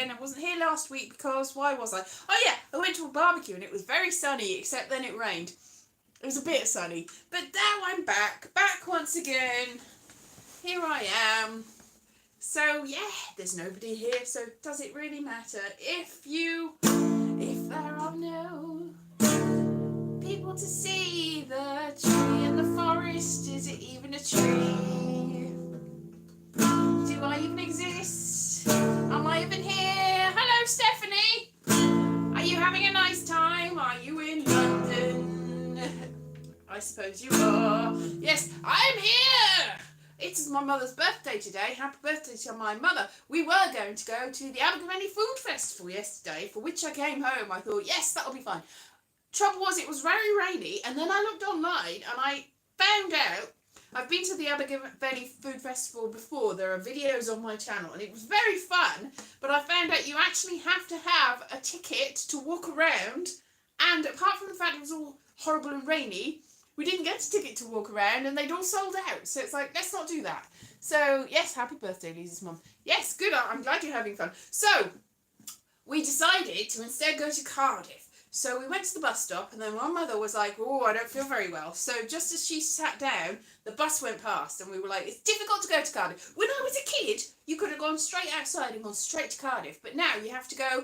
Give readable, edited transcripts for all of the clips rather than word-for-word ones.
again. I wasn't here last week because why was I? Oh yeah, I went to a barbecue and it was very sunny, except then it rained. It was a bit sunny. But now I'm back once again. Here I am. So yeah, there's nobody here, so does it really matter if there are no people to see the tree in the forest? Is it even a tree? Do I even exist? Am I even here? Hello, Stephanie. Are you having a nice time? Are you in London? I suppose you are. Yes, I'm here. It's my mother's birthday today. Happy birthday to my mother. We were going to go to the Abergavenny Food Festival yesterday, for which I came home. I thought, yes, that'll be fine. Trouble was, it was very rainy, and then I looked online and I found out, I've been to the Abergavenny Food Festival before. There are videos on my channel, and it was very fun, but I found out you actually have to have a ticket to walk around, and apart from the fact it was all horrible and rainy, we didn't get a ticket to walk around, and they'd all sold out. So it's like, let's not do that. So, yes, happy birthday, Elise's mum. Yes, good, I'm glad you're having fun. So, we decided to instead go to Cardiff. So we went to the bus stop, and then my mother was like, oh, I don't feel very well. So just as she sat down, the bus went past, and we were like, it's difficult to go to Cardiff. When I was a kid, you could have gone straight outside and gone straight to Cardiff. But now you have to go,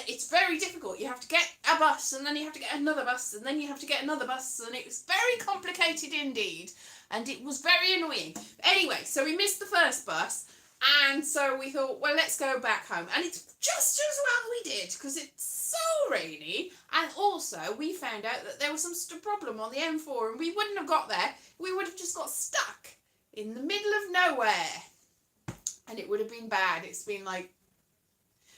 it's very difficult. You have to get a bus, and then you have to get another bus, and then you have to get another bus, and it was very complicated indeed. And it was very annoying. Anyway, so we missed the first bus, and so we thought, well, let's go back home. And it's just as well we did, because it's so rainy. And also, we found out that there was some problem on the M4, and we wouldn't have got there. We would have just got stuck in the middle of nowhere. And it would have been bad. It's been like...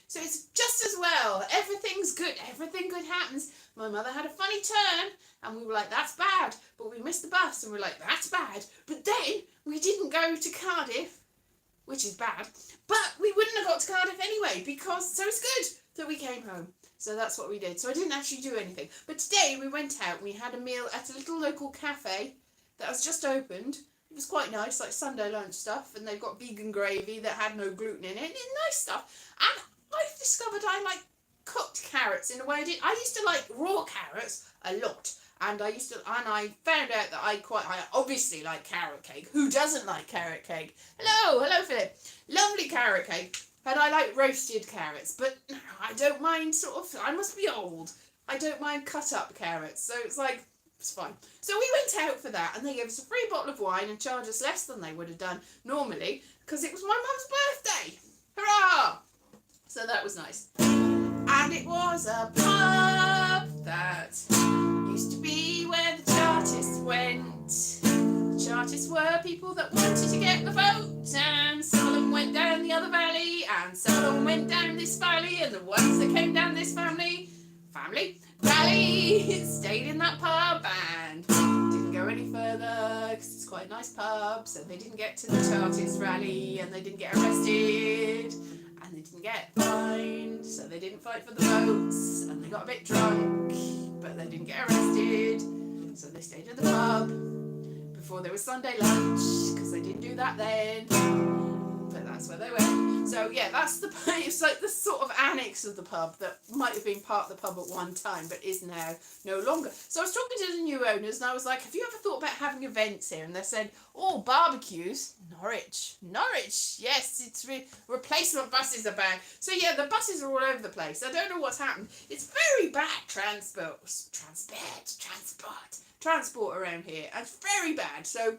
So it's just as well. Everything's good. Everything good happens. My mother had a funny turn, and we were like, that's bad. But we missed the bus, and we were like, that's bad. But then we didn't go to Cardiff, which is bad, but we wouldn't have got to Cardiff anyway, because, so it's good that we came home. So that's what we did. So I didn't actually do anything. But today we went out and we had a meal at a little local cafe that was just opened. It was quite nice, like Sunday lunch stuff, and they've got vegan gravy that had no gluten in it. It's nice stuff. And I've discovered I like cooked carrots in a way I did. I used to like raw carrots a lot. And I found out that I obviously like carrot cake. Who doesn't like carrot cake? Hello Philip. Lovely carrot cake. And I like roasted carrots, but no, I don't mind I must be old. I don't mind cut up carrots. So it's like, it's fine. So we went out for that, and they gave us a free bottle of wine and charged us less than they would have done normally, because it was my mum's birthday. Hurrah! So that was nice. And it was a pub that used to be where the Chartists went. The Chartists were people that wanted to get the vote, and some of them went down the other valley, and some of them went down this valley, and the ones that came down this valley stayed in that pub and didn't go any further, because it's quite a nice pub. So they didn't get to the Chartist rally, and they didn't get arrested, and they didn't get fined, so they didn't fight for the votes, and they got a bit drunk, but they didn't get arrested, so they stayed at the pub before there was Sunday lunch, because they didn't do that then, but that's where they went. So yeah, that's the it's like the sort of annex of the pub that might have been part of the pub at one time, but is now no longer. So I was talking to the new owners, and I was like, have you ever thought about having events here? And they said, oh, barbecues, Norwich, yes, it's replacement buses are bad. So yeah, the buses are all over the place. I don't know what's happened. It's very bad transport around here, and it's very bad. So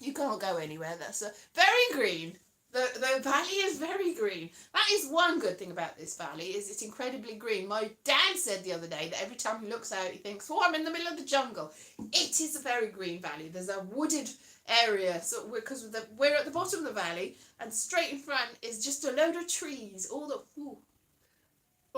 you can't go anywhere. That's very green. The valley is very green. That is one good thing about this valley, is it's incredibly green. My dad said the other day that every time he looks out, he thinks, oh, I'm in the middle of the jungle. It is a very green valley. There's a wooded area, so because we're at the bottom of the valley, and straight in front is just a load of trees, a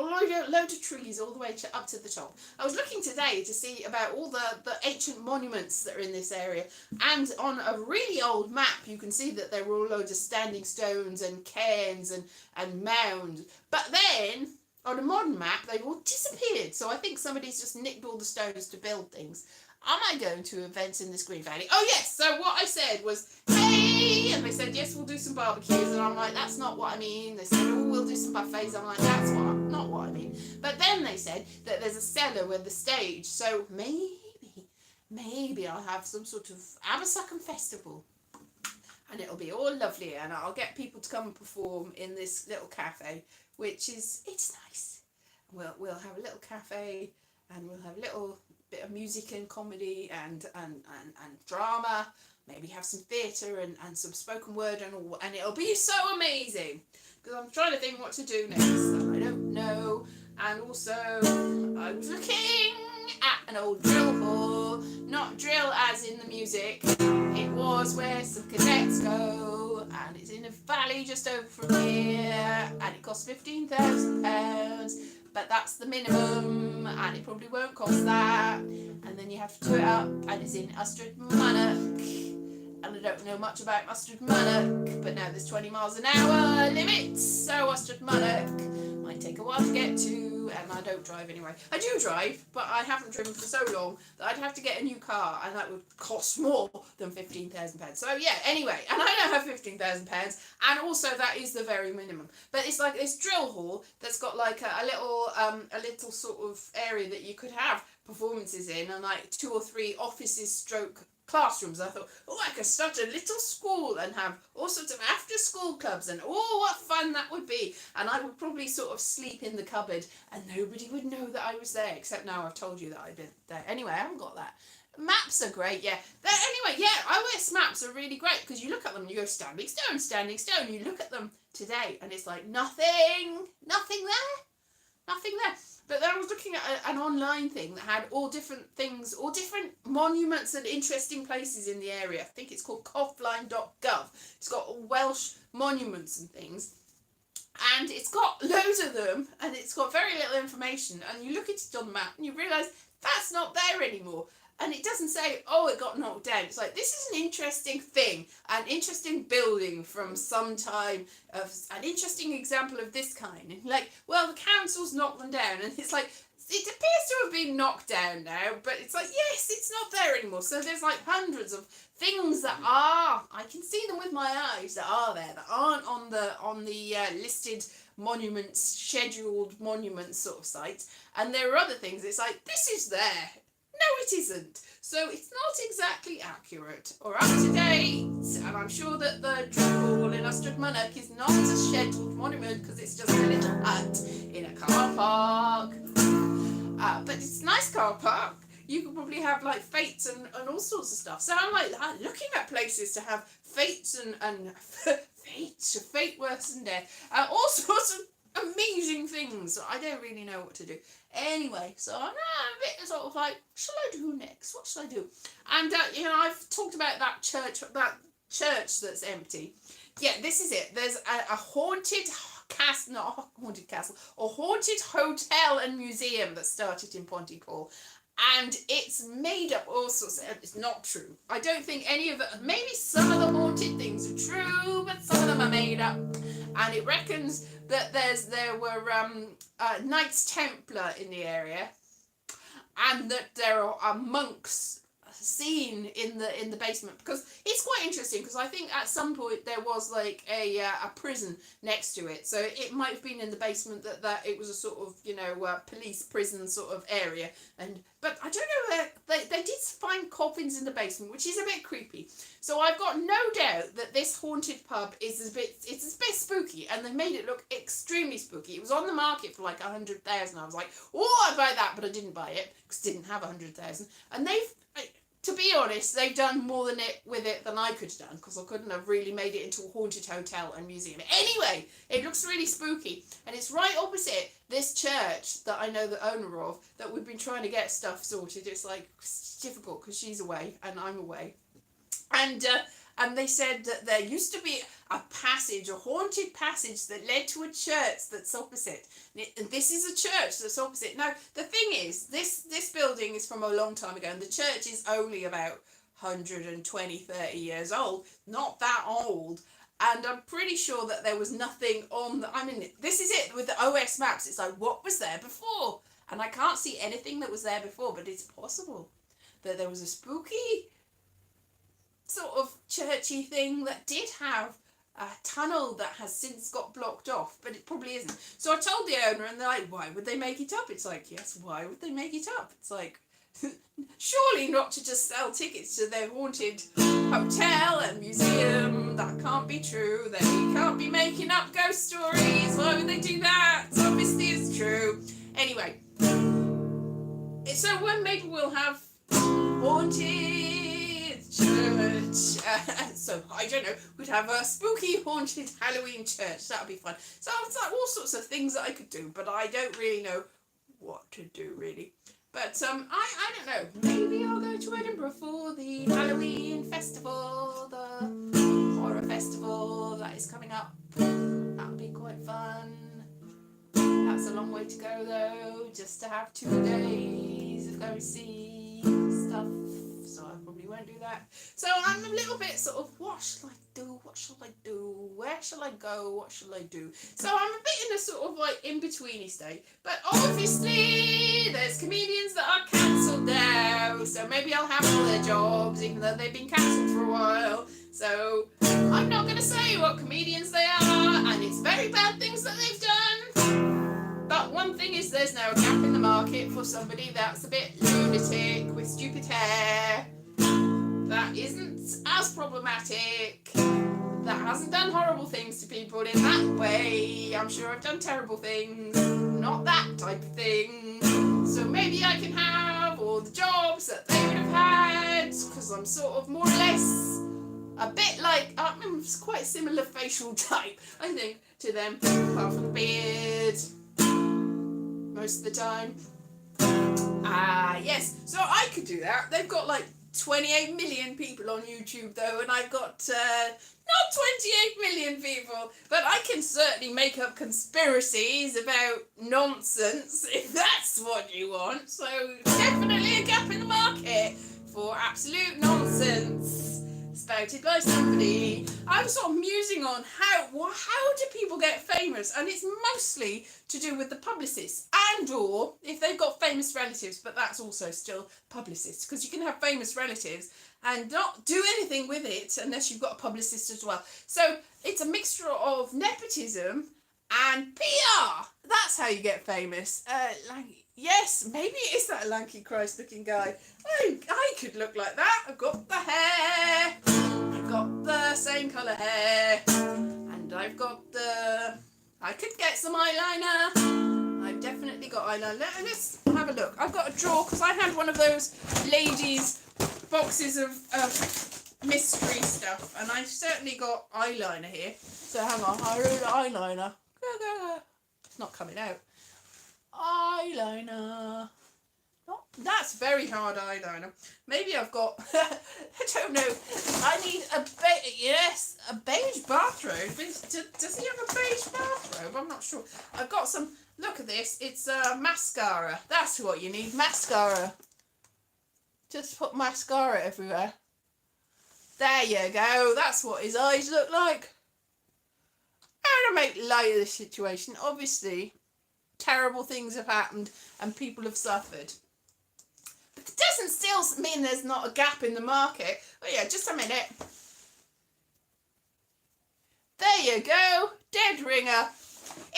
load of trees all the way up to the top. I was looking today to see about all the ancient monuments that are in this area, and on a really old map you can see that there were all loads of standing stones and cairns and mounds. But then on a modern map they've all disappeared, so I think somebody's just nicked all the stones to build things. Am I going to events in this green valley? Oh yes, so what I said was, hey, me. And they said, yes, we'll do some barbecues. And I'm like, that's not what I mean. They said, oh, we'll do some buffets. I'm like, that's not what I mean. But then they said that there's a cellar with the stage. So maybe I'll have some sort of Abersuckham festival. And it'll be all lovely. And I'll get people to come and perform in this little cafe, which is, it's nice. We'll have a little cafe, and we'll have a little bit of music and comedy and drama, maybe have some theatre and some spoken word and all, and it'll be so amazing, because I'm trying to think what to do next and I don't know. And also I was looking at an old drill hall, not drill as in the music, it was where some cadets go, and it's in a valley just over from here, and it costs £15,000. But that's the minimum, and it probably won't cost that. And then you have to do it up, and it's in Ystrad Mannock. And I don't know much about Ystrad Mannock, but now there's 20 miles an hour limits, so Ystrad Mannock might take a while to get to, and I don't drive anyway. I do drive, but I haven't driven for so long that I'd have to get a new car, and that would cost more than £15,000. So yeah, anyway, and I don't have £15,000, and also that is the very minimum. But it's like this drill hall that's got like a little sort of area that you could have performances in, and like 2 or 3 offices stroke classrooms. I thought, oh, I could start a little school and have all sorts of after school clubs, and oh, what fun that would be. And I would probably sort of sleep in the cupboard and nobody would know that I was there, except now I've told you that I've been there. Anyway, I haven't got that. Maps are great, yeah. Anyway, yeah, iOS maps are really great, because you look at them and you go, standing stone. You look at them today and it's like nothing there. But then I was looking at an online thing that had all different things, all different monuments and interesting places in the area. I think it's called coffline.gov. It's got Welsh monuments and things. And it's got loads of them, and it's got very little information. And you look at it on the map and you realise that's not there anymore. And it doesn't say, oh, it got knocked down. It's like, this is an interesting thing, an interesting building from some time, of an interesting example of this kind. And like, well, the council's knocked them down. And it's like, it appears to have been knocked down now, but it's like, yes, it's not there anymore. So there's like hundreds of things that are, I can see them with my eyes, that are there, that aren't on the listed monuments, scheduled monuments sort of sites. And there are other things, it's like, this is there. No, it isn't. So it's not exactly accurate or up to date. And I'm sure that the drill hall in Ystrad Mannock is not a scheduled monument, because it's just a little hut in a car park. But it's a nice car park. You could probably have like fetes and all sorts of stuff. So I'm like looking at places to have fetes and fate worse than death. All sorts of amazing things. I don't really know what to do. Anyway, so I'm a bit sort of like, what shall I do next? What shall I do? And I've talked about that church that's empty. Yeah, this is it. There's a haunted castle, not a haunted castle, a haunted hotel and museum that started in Pontypool. And it's made up all sorts of, it's not true. I don't think any of it, maybe some of the haunted things are true, but some of them are made up. And it reckons that there were Knights Templar in the area, and that there are monks seen in the basement, because it's quite interesting, because I think at some point there was like a prison next to it, so it might have been in the basement, that it was a sort of police prison sort of area. But I don't know, they did find coffins in the basement, which is a bit creepy. So I've got no doubt that this haunted pub is a bit spooky, and they made it look extremely spooky. It was on the market for like 100,000. I was like, oh, I'd buy that, but I didn't buy it because it didn't have 100,000. And to be honest, they've done more with it than I could have done, because I couldn't have really made it into a haunted hotel and museum. Anyway, it looks really spooky, and it's right opposite this church that I know the owner of, that we've been trying to get stuff sorted. It's like, it's difficult because she's away and I'm away. And they said that there used to be a haunted passage that led to a church that's opposite. And this is a church that's opposite. Now, the thing is, this building is from a long time ago, and the church is only about 120, 30 years old. Not that old. And I'm pretty sure that there was nothing on this is it with the OS maps. It's like, what was there before? And I can't see anything that was there before, but it's possible that there was a spooky sort of churchy thing that did have a tunnel that has since got blocked off, but it probably isn't. So I told the owner, and they're like, why would they make it up? It's like, yes, why would they make it up? It's like, surely not to just sell tickets to their haunted hotel and museum. That can't be true. They can't be making up ghost stories. Why would they do that? Obviously it's true. Anyway, so when maybe we'll have haunted church. So I don't know, we'd have a spooky haunted Halloween church. That would be fun. So it's like all sorts of things that I could do, but I don't really know what to do really. But I don't know. Maybe I'll go to Edinburgh for the Halloween festival, the horror festival that is coming up. That'll be quite fun. That's a long way to go though, just to have 2 days of going to see stuff. So I probably won't do that. So I'm a little bit sort of, what shall I do? What shall I do? Where shall I go? What shall I do? So I'm a bit in a sort of like in-betweeny state. But obviously there's comedians that are cancelled now. So maybe I'll have all their jobs, even though they've been cancelled for a while. So I'm not going to say what comedians they are, and it's very bad things that they've done. But one thing is, there's now a gap in the market for somebody that's a bit lunatic with stupid hair, that isn't as problematic, that hasn't done horrible things to people in that way. I'm sure I've done terrible things, not that type of thing. So maybe I can have all the jobs that they would have had, because I'm sort of more or less a bit like, I'm quite similar facial type, I think, to them, apart from the beard, most of the time. Yes, so I could do that. They've got like 28 million people on YouTube though, and I've got not 28 million people, but I can certainly make up conspiracies about nonsense if that's what you want. So definitely a gap in the market for absolute nonsense spouted by somebody. I was sort of musing on how do people get famous, and it's mostly to do with the publicists, and or if they've got famous relatives, but that's also still publicists, because you can have famous relatives and not do anything with it unless you've got a publicist as well. So it's a mixture of nepotism and PR. That's how you get famous. Yes, maybe it is that lanky Christ looking guy. I could look like that. I've got the hair, I've got the same colour hair, and I've got the... I could get some eyeliner. I've definitely got eyeliner. Let's have a look. I've got a drawer, because I had one of those ladies' boxes of mystery stuff, and I've certainly got eyeliner here. So hang on, I wrote eyeliner. It's not coming out. Eyeliner. That's very hard eyeliner. Maybe I've got, I don't know, I need a beige bathrobe. Does he have a beige bathrobe? I'm not sure. I've got some, look at this, it's mascara. That's what you need, mascara. Just put mascara everywhere. There you go, that's what his eyes look like. I'm going to make light of the situation. Obviously, terrible things have happened and people have suffered. But it doesn't still mean there's not a gap in the market. Oh yeah, just a minute. There you go, dead ringer.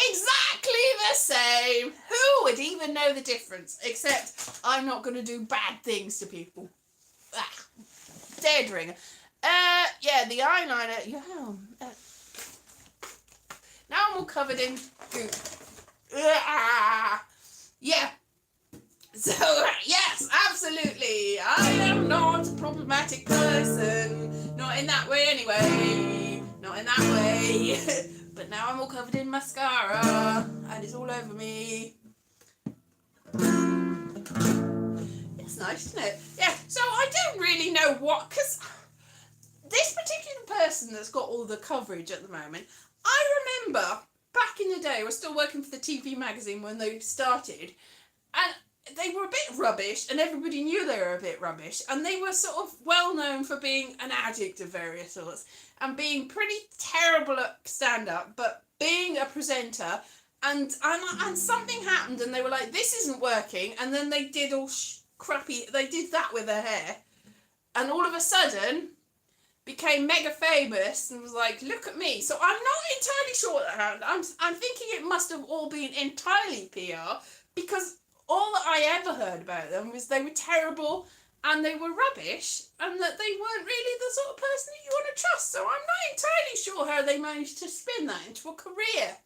Exactly the same. Who would even know the difference? Except I'm not going to do bad things to people. Dead ringer. Yeah, the eyeliner. Yeah. Now I'm all covered in goop. Yeah. So, yes, absolutely. I am not a problematic person. Not in that way, anyway. Not in that way. But now I'm all covered in mascara. And it's all over me. It's nice, isn't it? Yeah, so I don't really know what... Because this particular person that's got all the coverage at the moment, I remember back in the day, I was still working for the TV magazine when they started, and they were a bit rubbish, and everybody knew they were a bit rubbish, and they were sort of well known for being an addict of various sorts, and being pretty terrible at stand-up, but being a presenter, and something happened, and they were like, this isn't working, and then they did all crappy, they did that with their hair, and all of a sudden, became mega famous and was like, look at me. So I'm not entirely sure what that happened. I'm thinking it must have all been entirely PR, because all that I ever heard about them was they were terrible and they were rubbish, and that they weren't really the sort of person that you want to trust. So I'm not entirely sure how they managed to spin that into a career.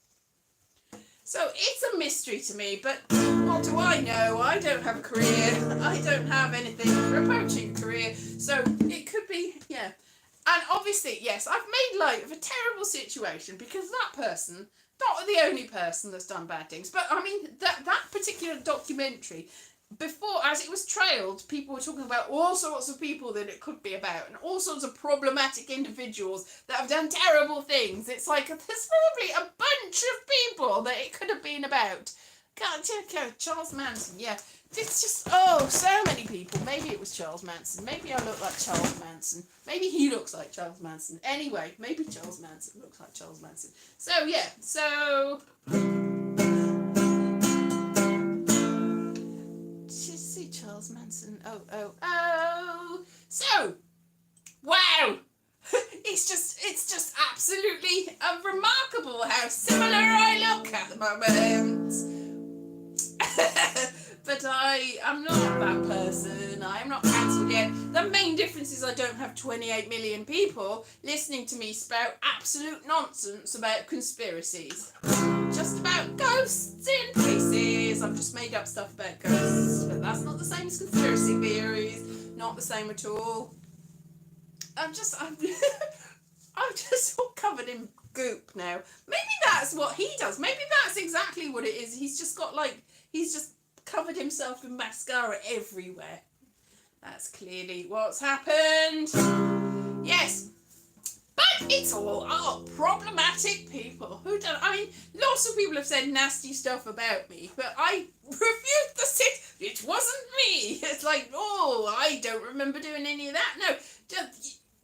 So it's a mystery to me, but what do I know? I don't have a career. I don't have anything approaching a career. So it could be, yeah. And obviously, yes, I've made light of a terrible situation, because that person, not the only person that's done bad things, but I mean, that particular documentary, before, as it was trailed, people were talking about all sorts of people that it could be about, and all sorts of problematic individuals that have done terrible things. It's like, there's probably a bunch of people that it could have been about. Charles Manson, yeah. It's just, so many people. Maybe it was Charles Manson. Maybe I look like Charles Manson. Maybe he looks like Charles Manson. Anyway, maybe Charles Manson looks like Charles Manson. So, yeah, so... see Charles Manson. Oh. So, wow! It's just absolutely remarkable how similar I look at the moment. But I am not that person. I am not cancelled yet. The main difference is I don't have 28 million people listening to me spout absolute nonsense about conspiracies. Just about ghosts in places. I've just made up stuff about ghosts, but that's not the same as conspiracy theories. Not the same at all. I'm just all covered in goop now. Maybe that's what he does. Maybe that's exactly what it is. He's just covered himself in mascara everywhere. That's clearly what's happened. Yes. But it's all problematic people who don't. I mean, lots of people have said nasty stuff about me, but I refute the sit. It wasn't me. It's like, I don't remember doing any of that. No,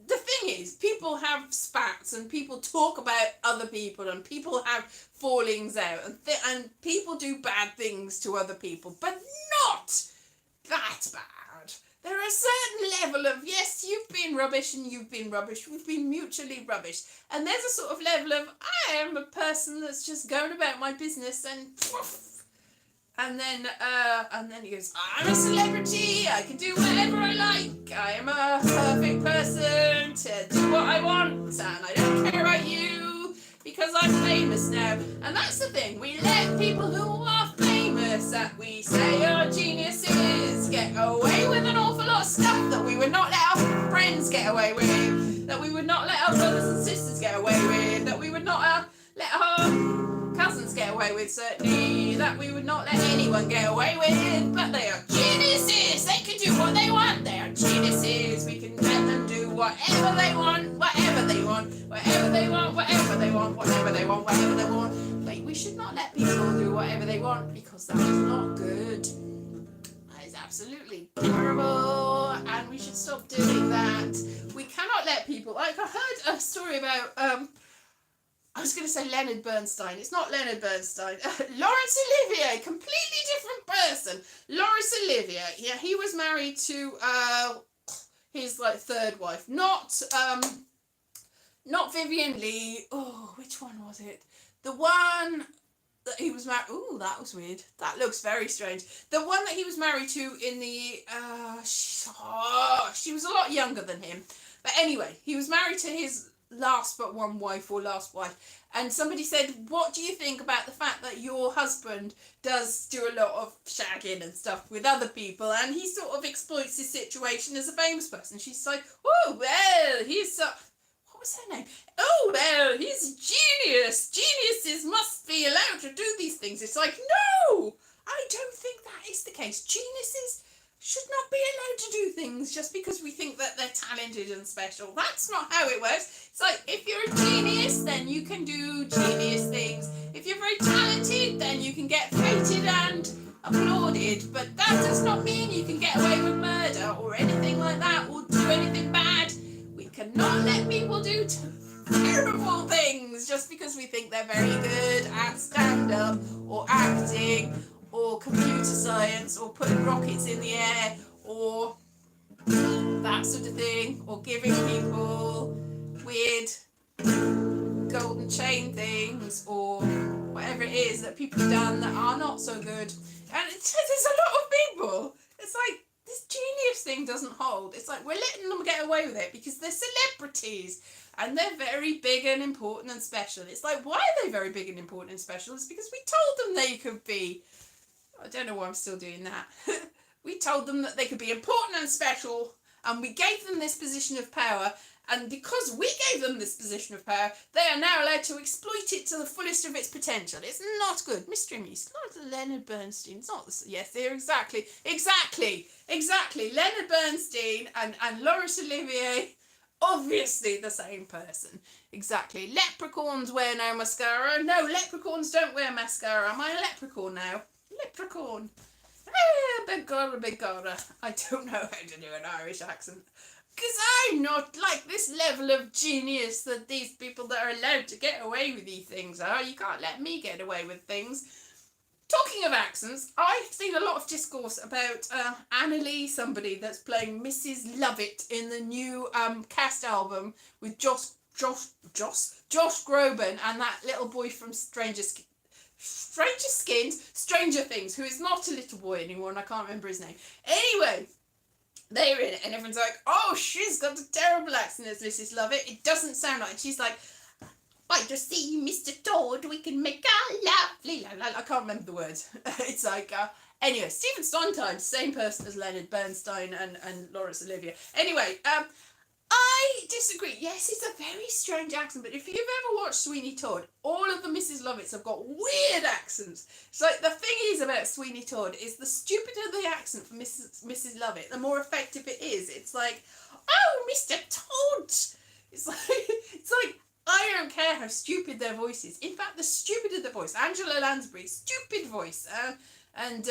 the thing is, people have spats and people talk about other people and people have fallings out and people do bad things to other people, but not that bad. There are a certain level of, yes, you've been rubbish and you've been rubbish, we've been mutually rubbish, and there's a sort of level of, I am a person that's just going about my business and poof, and then he goes, I'm a celebrity, I can do whatever I like, I am a perfect person to do what I want, and I don't care about you, because I'm famous now. And that's the thing, we let people who are famous, that we say are geniuses, get away with an awful lot of stuff that we would not let our friends get away with, that we would not let our brothers and sisters get away with, that we would not let our cousins get away with, certainly, that we would not let anyone get away with. But they are geniuses, they can do what they want, they are geniuses, we can let them do whatever they want, whatever they want, whatever they want, whatever they want, whatever they want, whatever they want. But we should not let people do whatever they want, because that is not good. That is absolutely terrible, and we should stop doing that. We cannot let people, like, I heard a story about I was going to say Leonard Bernstein. It's not Leonard Bernstein. Laurence Olivier, completely different person. Laurence Olivier, yeah, he was married to his third wife, not Vivian Lee. Oh, which one was it? The one that he was married. Oh, that was weird. That looks very strange. The one that he was married to in the she was a lot younger than him. But anyway, he was married to his last wife, and somebody said, what do you think about the fact that your husband does do a lot of shagging and stuff with other people, and he sort of exploits his situation as a famous person? She's like, oh well, he's what was her name? Oh well, he's a genius. Geniuses must be allowed to do these things. It's like, no, I don't think that is the case. Geniuses should not be allowed to do things just because we think that they're talented and special. That's not how it works. It's like, if you're a genius, then you can do genius things. If you're very talented, then you can get feted and applauded. But that does not mean you can get away with murder or anything like that, or do anything bad. We cannot let people do terrible things just because we think they're very good at stand-up or acting or computer science or putting rockets in the air or that that sort of thing, or giving people weird golden chain things, or whatever it is that people have done that are not so good. And there's a lot of people. It's like, this genius thing doesn't hold. It's like, we're letting them get away with it because they're celebrities and they're very big and important and special. It's like, why are they very big and important and special? It's because we told them they could be, I don't know why I'm still doing that. We told them that they could be important and special, and we gave them this position of power. And because we gave them this position of power, they are now allowed to exploit it to the fullest of its potential. It's not good. Mystery Me, it's not Leonard Bernstein. It's not the... Yes, they're exactly. Leonard Bernstein and Laurence Olivier, obviously the same person. Exactly. Leprechauns wear no mascara. No, leprechauns don't wear mascara. Am I a leprechaun now? Leprechaun. Big God. I don't know how to do an Irish accent. Because I'm not like this level of genius that these people that are allowed to get away with these things are. You can't let me get away with things. Talking of accents, I've seen a lot of discourse about Elise, somebody that's playing Mrs. Lovett in the new cast album with Josh Groban and that little boy from Stranger Things, who is not a little boy anymore, and I can't remember his name. Anyway, they're in it, and everyone's like, oh, she's got a terrible accent as Mrs. Lovett. It doesn't sound like it. She's like, I just see Mr. Todd, we can make a lovely... I can't remember the words. It's like, anyway, Stephen Sondheim, same person as Leonard Bernstein and Laurence Olivier. Anyway, I disagree. Yes, it's a very strange accent, but if you've ever watched Sweeney Todd, all of the Mrs. Lovetts have got weird accents. It's like, the thing is about Sweeney Todd is the stupider the accent for Mrs. Lovett, the more effective it is. It's like, oh, Mr. Todd. It's like, I don't care how stupid their voice is. In fact, the stupider the voice, Angela Lansbury, stupid voice, and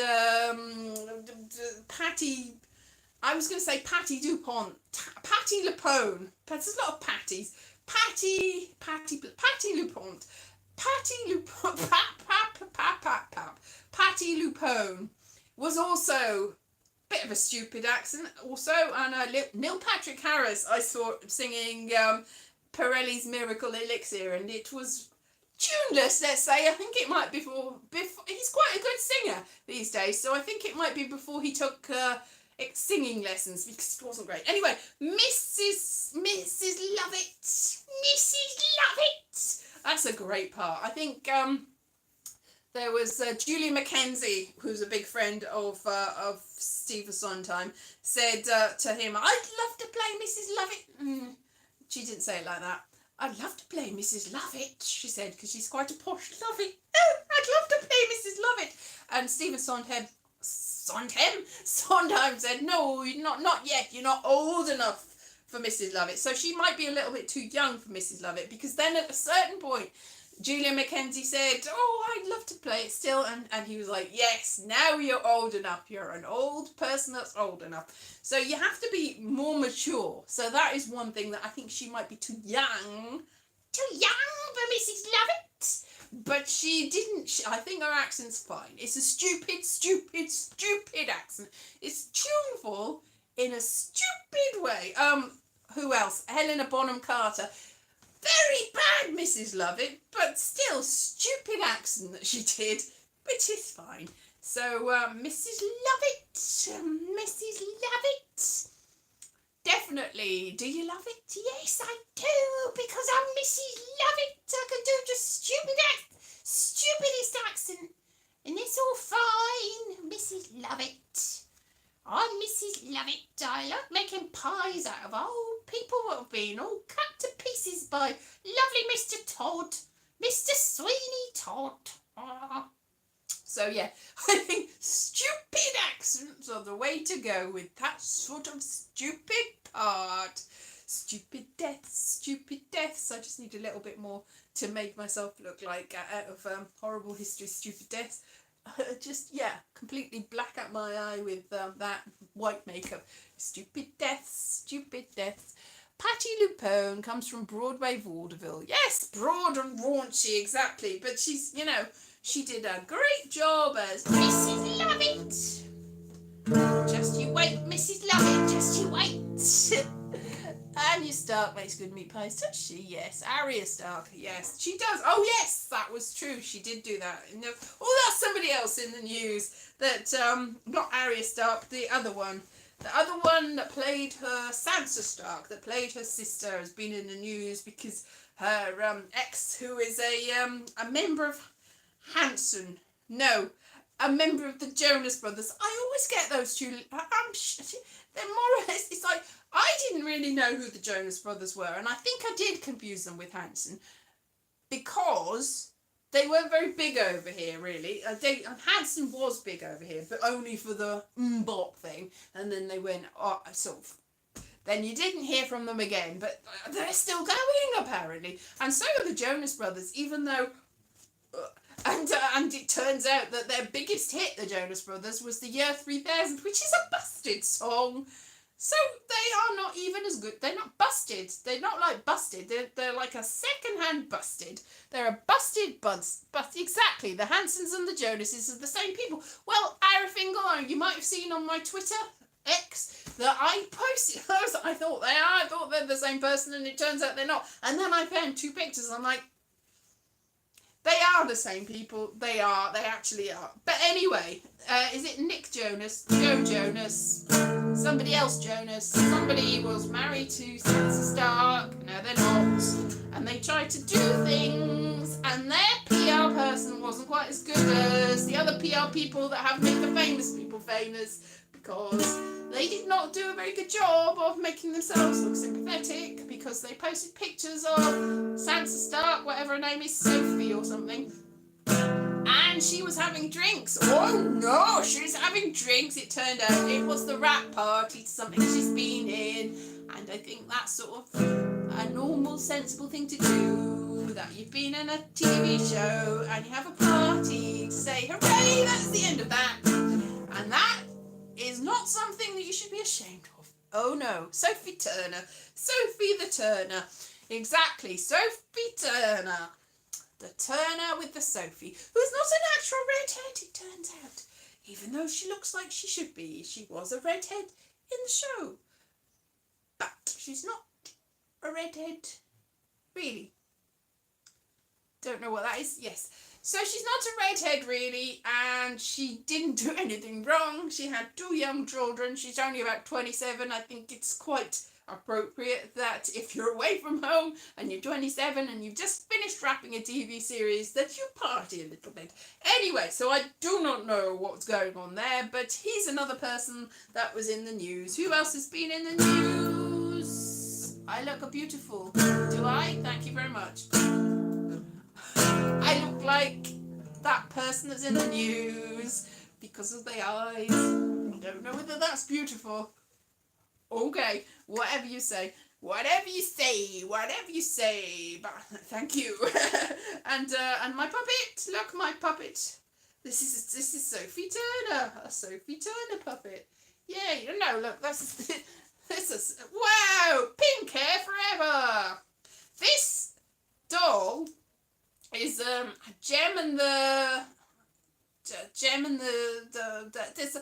Patty... I was going to say Patty Dupont, Patty Lupone. There's a lot of Patties. Patty Lupont, Patty Lupone was also a bit of a stupid accent. Also, and Neil Patrick Harris, I saw singing Pirelli's Miracle Elixir, and it was tuneless, let's say. I think it might be before he's quite a good singer these days, so I think it might be before he took singing lessons, because it wasn't great. Anyway, Mrs. Lovett. That's a great part. I think there was Julie Mackenzie, who's a big friend of Stephen Sondheim, said to him, I'd love to play Mrs. Lovett. She didn't say it like that. I'd love to play Mrs. Lovett, she said, because she's quite a posh Lovett. Oh, I'd love to play Mrs. Lovett. And Stephen Sondheim said, no, not yet. You're not old enough for Mrs. Lovett. So she might be a little bit too young for Mrs. Lovett, because then at a certain point, Julia Mackenzie said, oh, I'd love to play it still. And he was like, yes, now you're old enough. You're an old person that's old enough. So you have to be more mature. So that is one thing that I think she might be too young for Mrs. Lovett. But she didn't, I think her accent's fine. It's a stupid accent. It's tuneful in a stupid way. Who else? Helena Bonham Carter. Very bad Mrs. Lovett, but still stupid accent that she did, which is fine. So, Mrs. Lovett. Definitely. Do you love it? Yes, I do, because I'm Mrs. Lovett. I can do just stupidest accent, and it's all fine. Mrs. Lovett. I'm Mrs. Lovett. I like making pies out of old people that have been all cut to pieces by lovely Mr. Todd, Mr. Sweeney Todd. So yeah, I think stupid accents are the way to go with that sort of stupid part. Stupid deaths. I just need a little bit more to make myself look like out of Horrible History, Stupid Deaths. Just, yeah, completely black out my eye with that white makeup. Stupid deaths. Patty Lupone comes from Broadway Vaudeville. Yes, broad and raunchy, exactly. But she's, she did a great job as Mrs. Lovett. Just you wait, Mrs. Lovett, just you wait. Arya Stark makes good meat pies, does she? Yes. Arya Stark, yes. She does. Oh, yes, that was true. She did do that. Oh, that's somebody else in the news. That, not Arya Stark, the other one. The other one that played her, Sansa Stark, that played her sister, has been in the news because her ex, who is a member of Hanson, no, a member of the Jonas Brothers. I always get those two. They're more or less. It's like I didn't really know who the Jonas Brothers were, and I think I did confuse them with Hanson because they weren't very big over here, really. Hanson was big over here, but only for the bop thing, and then they went sort of. Then you didn't hear from them again, but they're still going apparently, and so are the Jonas Brothers, even though. And it turns out that their biggest hit, the Jonas Brothers, was the Year 3000, which is a busted song. So they are not even as good. They're not busted. They're not like busted. They're like a second-hand busted. They're a busted bust. Exactly. The Hansons and the Jonases are the same people. Well, Ira Fingal, you might have seen on my Twitter, X, that I posted those. I thought they are. I thought they're the same person, and it turns out they're not. And then I found two pictures. I'm like, they are the same people. They are. They actually are. But anyway, is it Nick Jonas, Joe Jonas, somebody else Jonas? Somebody was married to Sansa Stark. No, they're not. And they tried to do things, and their PR person wasn't quite as good as the other PR people that have made the famous people famous, because they did not do a very good job of making themselves look sympathetic, because they posted pictures of Sansa Stark, whatever her name is, Sophie or something, and she was having drinks. Oh no, she was having drinks. It turned out it was the wrap party to something she's been in, and I think that's sort of a normal, sensible thing to do, that you've been in a TV show and you have a party to say, hooray, that's the end of that. And that is not something that you should be ashamed of. Oh no, Sophie Turner. Sophie the Turner. Exactly, Sophie Turner. The Turner with the Sophie, who's not a natural redhead, it turns out. Even though she looks like she should be. She was a redhead in the show. But she's not a redhead, really. Don't know what that is. Yes. So she's not a redhead, really, and she didn't do anything wrong. She had 2 young children. She's only about 27. I think it's quite appropriate that if you're away from home and you're 27 and you've just finished wrapping a TV series, that you party a little bit. Anyway, so I do not know what's going on there, but he's another person that was in the news. Who else has been in the news? I look beautiful. Do I? Thank you very much. I look like that person that's in the news because of the eyes. I don't know whether that's beautiful. Okay, whatever you say. Whatever you say. Whatever you say. But thank you. And my puppet. Look, my puppet. This is Sophie Turner. A Sophie Turner puppet. Yeah, you know, look, this is wow, pink hair forever. This doll is Gem and the this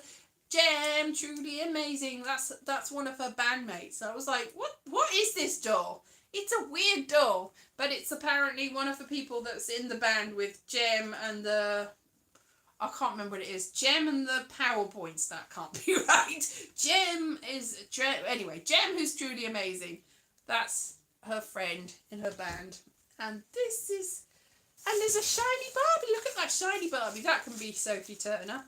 Gem, truly amazing. That's one of her bandmates. I was like, what is this doll? It's a weird doll, but it's apparently one of the people that's in the band with Gem and the, I can't remember what it is. Gem and the PowerPoints. That can't be right. Anyway, Gem, who's truly amazing. That's her friend in her band. And this is, and there's a shiny Barbie. Look at that shiny Barbie. That can be Sophie Turner.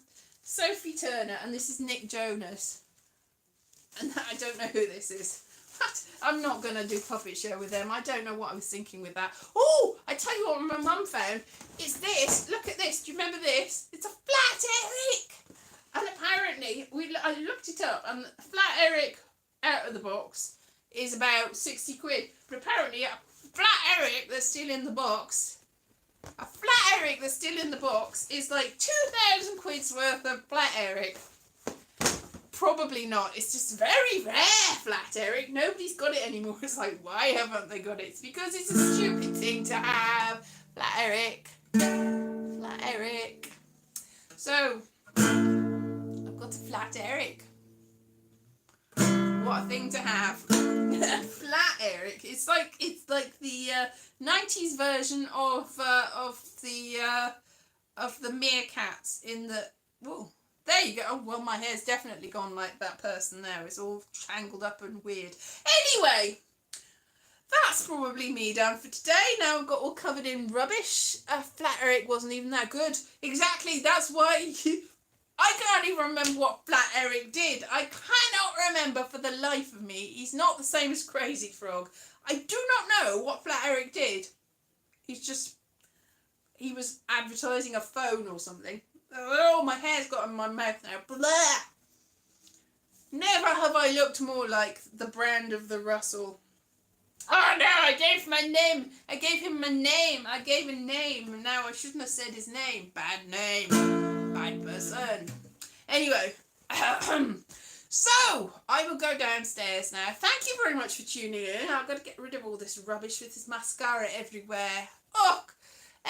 Sophie Turner, and this is Nick Jonas. And I don't know who this is. I'm not going to do puppet show with them. I don't know what I was thinking with that. Oh, I tell you what my mum found. It's this. Look at this. Do you remember this? It's a flat Eric. And apparently, I looked it up, and flat Eric out of the box is about 60 quid. But apparently, a flat Eric that's still in the box, is like 2,000 quid's worth of flat Eric. Probably not. It's just very rare flat Eric. Nobody's got it anymore. It's like, why haven't they got it? It's because it's a stupid thing to have. Flat Eric. Flat Eric. So, I've got a flat Eric. What a thing to have. Flat Eric. It's like the 90s version of the meerkats in the. Whoa. There you go. Oh, well, my hair's definitely gone like that person there. It's all tangled up and weird. Anyway, that's probably me done for today. Now I've got all covered in rubbish. Flat Eric wasn't even that good. Exactly. That's why I can't even remember what Flat Eric did. I cannot remember for the life of me. He's not the same as Crazy Frog. I do not know what Flat Eric did. He was advertising a phone or something. Oh, my hair's got in my mouth now. Blah! Never have I looked more like the brand of the Russell. Oh no, I gave him a name. I gave him a name. I gave a name. Now I shouldn't have said his name. Bad name. Bad person. Anyway. So, I will go downstairs now. Thank you very much for tuning in. I've got to get rid of all this rubbish with this mascara everywhere. Ugh.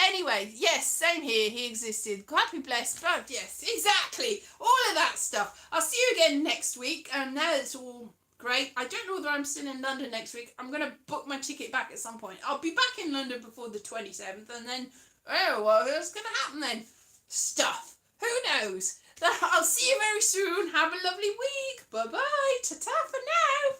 Anyway, yes, same here. He existed. God be blessed. But yes, exactly. All of that stuff. I'll see you again next week. Now it's all great. I don't know whether I'm still in London next week. I'm going to book my ticket back at some point. I'll be back in London before the 27th. And then, oh, well, what's going to happen then? Stuff. Who knows? I'll see you very soon. Have a lovely week. Bye-bye. Ta-ta for now.